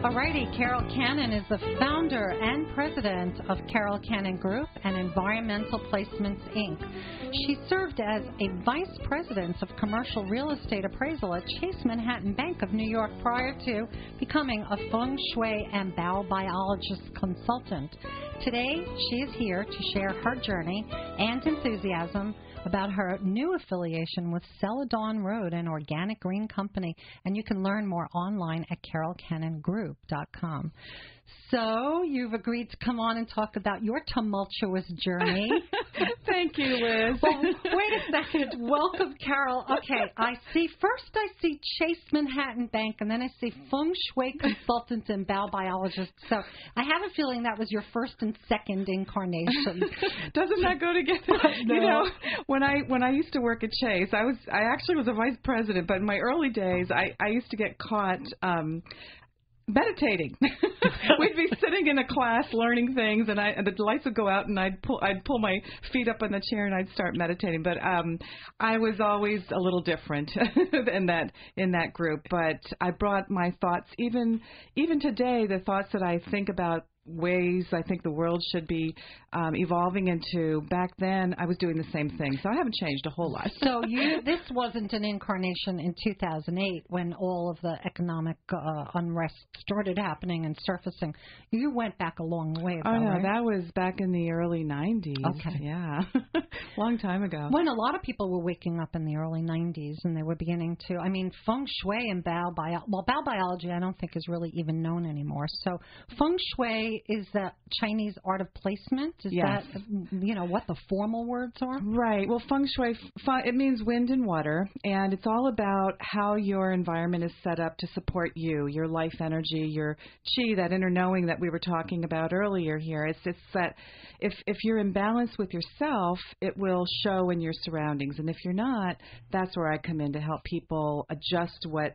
Alrighty, Carol Cannon is the founder and president of Carol Cannon Group and Environmental Placements, Inc. She served as a vice president of commercial real estate appraisal at Chase Manhattan Bank of New York prior to becoming a feng shui and biobiologist consultant. Today, she is here to share her journey and enthusiasm about her new affiliation with Celadon Road, an organic green company, and you can learn more online at carolcannongroup.com. So you've agreed to come on and talk about your tumultuous journey. Thank you, Liz. Well, wait a second. Welcome, Carol. Okay, I see Chase Manhattan Bank, and then I see feng shui consultant and biobiologist. So I have a feeling that was your first and second incarnation. Doesn't that go together? No. You know, when I used to work at Chase, I actually was a vice president, but in my early days, I used to get caught meditating. We'd be sitting in a class learning things, and the lights would go out, and I'd pull my feet up on the chair, and I'd start meditating. But I was always a little different in that group. But I brought my thoughts, even today, the thoughts that I think about ways I think the world should be evolving into. Back then, I was doing the same thing, so I haven't changed a whole lot. So this wasn't an incarnation in 2008 when all of the economic unrest started happening and surfacing. You went back a long way, though, Oh, no, right? that was back in the early 90s. Okay. Yeah, long time ago. When a lot of people were waking up in the early 90s and they were beginning to, feng shui and biobiology I don't think is really even known anymore. So feng shui is the Chinese art of placement? Is yes. that, what the formal words are? Right. Well, feng shui, it means wind and water, and it's all about how your environment is set up to support you, your life energy, your chi, that inner knowing that we were talking about earlier here. It's that if you're in balance with yourself, it will show in your surroundings, and if you're not, that's where I come in to help people adjust what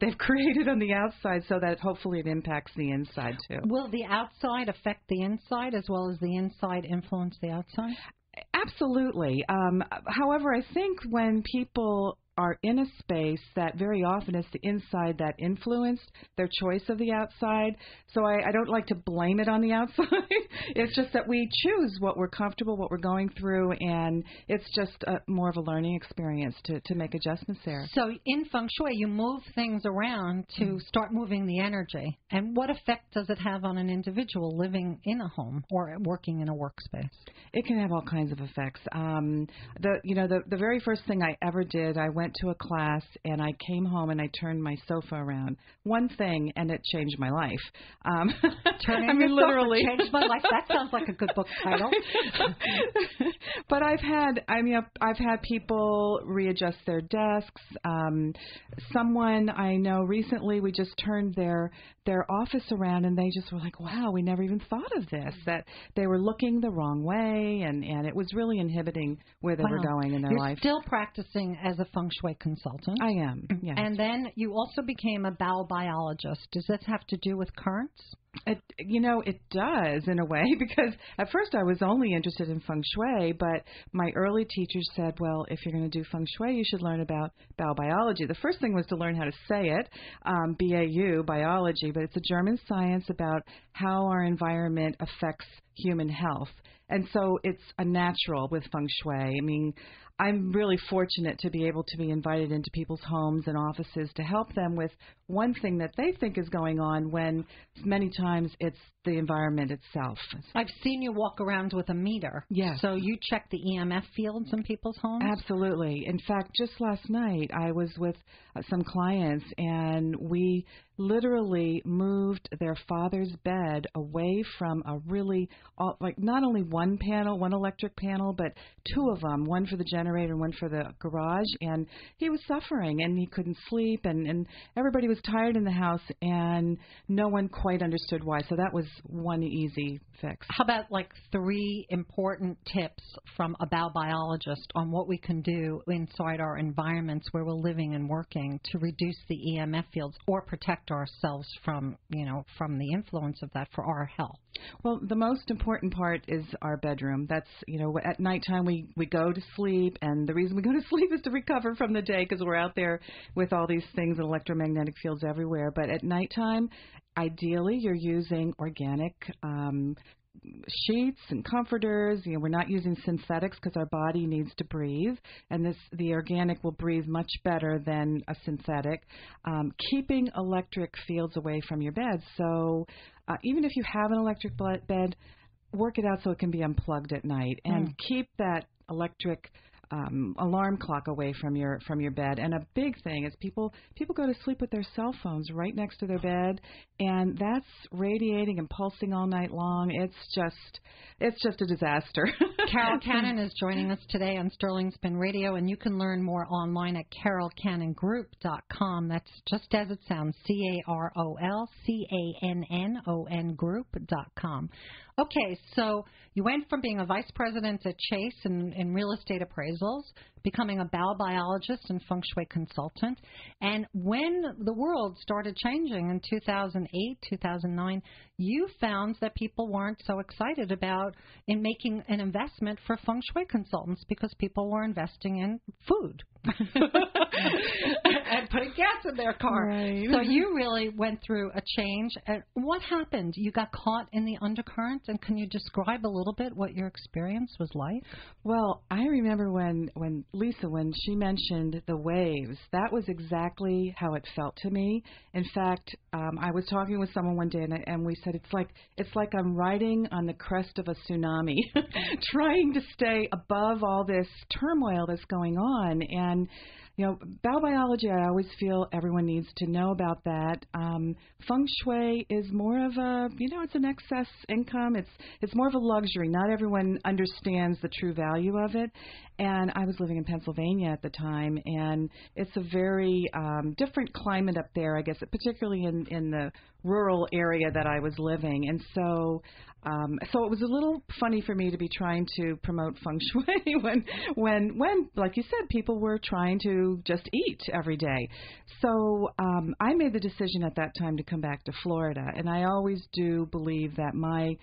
they've created on the outside so that hopefully it impacts the inside too. Will the outside affect the inside as well as the inside influence the outside? Absolutely. However, I think when people are in a space that very often is the inside that influenced their choice of the outside. So I don't like to blame it on the outside. It's just that we choose what we're comfortable, what we're going through, and it's just more of a learning experience to make adjustments there. So in feng shui, you move things around to start moving the energy. And what effect does it have on an individual living in a home or working in a workspace? It can have all kinds of effects. The very first thing I ever did, I went to a class and I came home and I turned my sofa around. One thing, and it changed my life. Turning literally changed my life. That sounds like a good book title. But I've had people readjust their desks. Someone I know recently, we just turned their office around and they just were like, wow, we never even thought of this, that they were looking the wrong way and it was really inhibiting where they were going in their life. You're still practicing as a feng shui consultant. I am, yes. And then you also became a biobiologist. Does this have to do with currents? It does in a way, because at first I was only interested in feng shui, but my early teachers said, well, if you're going to do feng shui, you should learn about biobiology. The first thing was to learn how to say it, B-A-U, biology, but it's a German science about how our environment affects human health. And so it's a natural with feng shui. I mean, I'm really fortunate to be able to be invited into people's homes and offices to help them with one thing that they think is going on when many times it's the environment itself. I've seen you walk around with a meter. Yes. So you check the EMF fields in people's homes? Absolutely. In fact, just last night I was with some clients and we literally moved their father's bed away from a really, not only one panel, one electric panel, but two of them, one for the generator and one for the garage. And he was suffering and he couldn't sleep and everybody was tired in the house and no one quite understood why. So that was one easy fix. How about 3 important tips from a biobiologist on what we can do inside our environments where we're living and working to reduce the EMF fields or protect ourselves from, from the influence of that for our health? Well, the most important part is our bedroom. That's, at nighttime we go to sleep, and the reason we go to sleep is to recover from the day because we're out there with all these things, electromagnetic fields everywhere. But at nighttime, ideally, you're using organic sheets and comforters. We're not using synthetics because our body needs to breathe, and the organic will breathe much better than a synthetic. Keeping electric fields away from your bed. So even if you have an electric bed, work it out so it can be unplugged at night, and keep that electric alarm clock away from your bed. And a big thing is people go to sleep with their cell phones right next to their bed, and that's radiating and pulsing all night long. It's just a disaster. Carol Cannon is joining us today on Sterling Spin Radio, and you can learn more online at carolcannongroup.com. That's just as it sounds, CarolCannon group.com. Okay, so you went from being a vice president at Chase in real estate appraisals, becoming a biobiologist and feng shui consultant. And when the world started changing in 2008, 2009, you found that people weren't so excited about in making an investment for feng shui consultants because people were investing in food and putting gas in their car. Right. So you really went through a change. What happened? You got caught in the undercurrent, and can you describe a little bit what your experience was like? Well, I remember when Lisa, when she mentioned the waves, that was exactly how it felt to me. In fact, I was talking with someone one day, and we said it's like I'm riding on the crest of a tsunami, trying to stay above all this turmoil that's going on. And biobiology, I always feel everyone needs to know about that. Feng shui is more of a, it's an excess income. It's more of a luxury. Not everyone understands the true value of it. And I was living in Pennsylvania at the time, and it's a very different climate up there, I guess, particularly in the rural area that I was living. And so it was a little funny for me to be trying to promote feng shui when, like you said, people were trying to just eat every day. So I made the decision at that time to come back to Florida, and I always do believe that my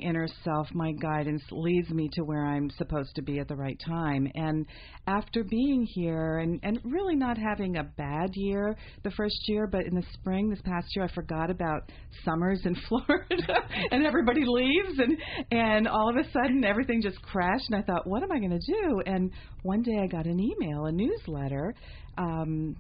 inner self, my guidance leads me to where I'm supposed to be at the right time. And after being here and really not having a bad year the first year, but in the spring this past year I forgot about summers in Florida and everybody leaves and all of a sudden everything just crashed, and I thought, what am I going to do? And one day I got an email, a newsletter from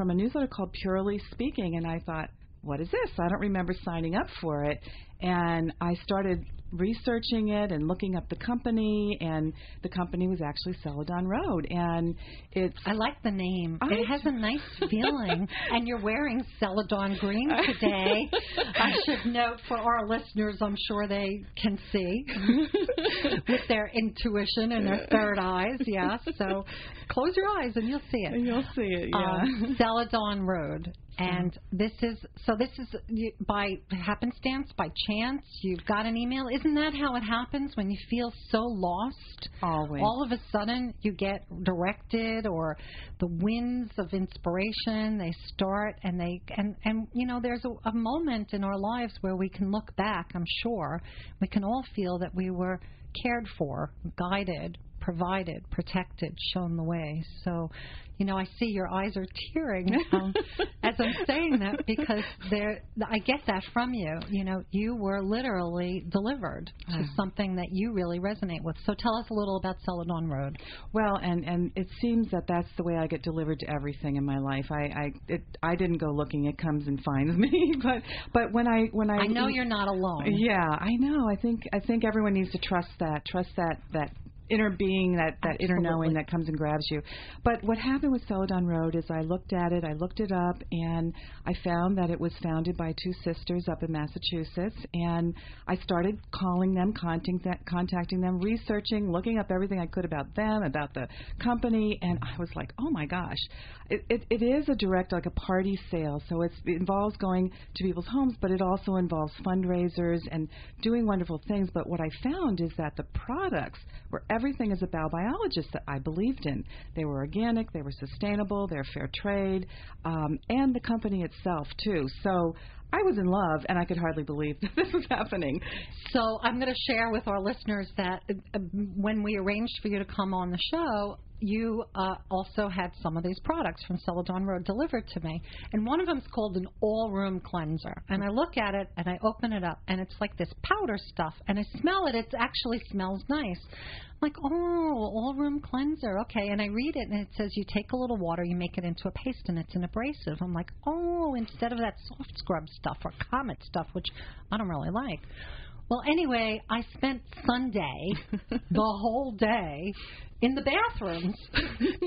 a newsletter called Purely Speaking, and I thought, what is this? I don't remember signing up for it. And I started researching it and looking up the company, and the company was actually Celadon Road. And I like the name. It has a nice feeling. And you're wearing Celadon green today. I should note for our listeners, I'm sure they can see with their intuition and their third eyes. Yeah. So close your eyes and you'll see it. And you'll see it. Yeah. Celadon Road. And this is by happenstance, by chance, you've got an email. Isn't that how it happens when you feel so lost? Always. All of a sudden you get directed, or the winds of inspiration, they start, and there's a moment in our lives where we can look back, I'm sure. We can all feel that we were cared for, guided, provided, protected, shown the way. So, I see your eyes are tearing as I'm saying that, because I get that from you. You were literally delivered to something that you really resonate with. So tell us a little about Celadon Road. Well, and it seems that that's the way I get delivered to everything in my life. I didn't go looking; it comes and finds me. But when I know you're not alone. Yeah, I know. I think everyone needs to trust that inner being, that inner knowing that comes and grabs you. But what happened with Celadon Road is I looked at it, I looked it up, and I found that it was founded by two sisters up in Massachusetts, and I started calling them, contacting them, researching, looking up everything I could about them, about the company, and I was like, oh my gosh. It is a direct, like a party sale, so it involves going to people's homes, but it also involves fundraisers and doing wonderful things. But what I found is that the products were everything as a biobiologist that I believed in. They were organic, they were sustainable, they're fair trade, and the company itself, too. So I was in love, and I could hardly believe that this was happening. So I'm going to share with our listeners that when we arranged for you to come on the show, you also had some of these products from Celadon Road delivered to me. And one of them is called an all-room cleanser. And I look at it, and I open it up, and it's like this powder stuff. And I smell it. It actually smells nice. I'm like, oh, all-room cleanser. Okay. And I read it, and it says you take a little water, you make it into a paste, and it's an abrasive. I'm like, oh, instead of that soft scrub stuff or Comet stuff, which I don't really like. Well, anyway, I spent Sunday, the whole day, in the bathrooms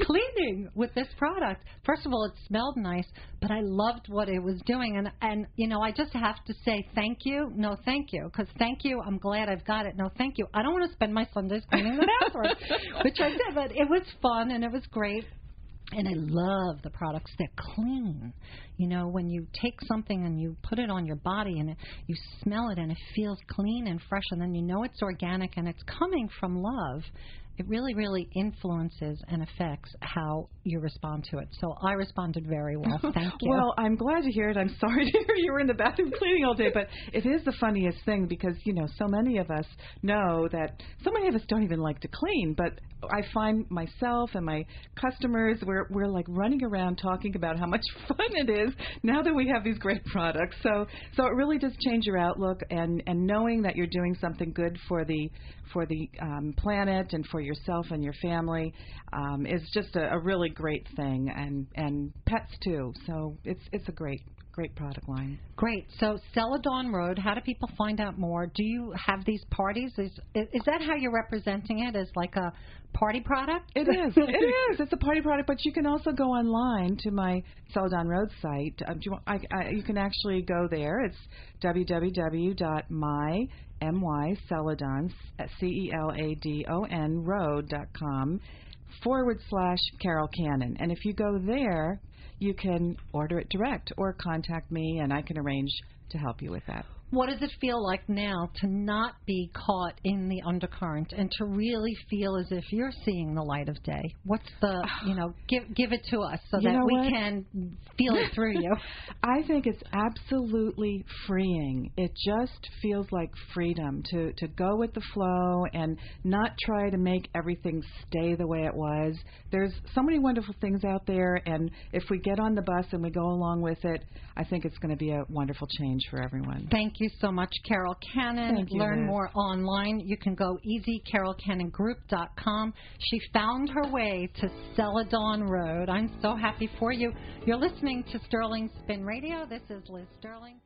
cleaning with this product. First of all, it smelled nice, but I loved what it was doing. And you know, I just have to say thank you. No, thank you. Because thank you, I'm glad I've got it. No, thank you. I don't want to spend my Sundays cleaning the bathroom, which I did. But it was fun, and it was great. And I love the products. They're clean. You know, when you take something and you put it on your body and you smell it and it feels clean and fresh, and then you know it's organic and it's coming from love, it really, really influences and affects how you respond to it. So I responded very well. Thank you. Well, I'm glad to hear it. I'm sorry to hear you were in the bathroom cleaning all day, but it is the funniest thing because, you know, so many of us know that so many of us don't even like to clean, but I find myself and my customers, we're like running around talking about how much fun it is now that we have these great products. So it really does change your outlook, and knowing that you're doing something good for the planet and for yourself and your family is just a really great thing, and pets too. So it's a great product line. Great. So Celadon Road, how do people find out more? Do you have these parties? Is that how you're representing it, as like a party product? It is. It is. It's a party product, but you can also go online to my Celadon Road site. You can actually go there. It's www.myceladon, CELADON road.com/Carol Cannon. And if you go there, you can order it direct or contact me, and I can arrange to help you with that. What does it feel like now to not be caught in the undercurrent and to really feel as if you're seeing the light of day? What's the, give it to us so that we can feel it through you. I think it's absolutely freeing. It just feels like freedom to go with the flow and not try to make everything stay the way it was. There's so many wonderful things out there, and if we get on the bus and we go along with it, I think it's going to be a wonderful change for everyone. Thank you so much, Carol Cannon. Thank you, Learn Liz. more online. You can go easycarolcannongroup.com. She found her way to Celadon Road. I'm so happy for you. You're listening to Sterling Spin Radio. This is Liz Sterling.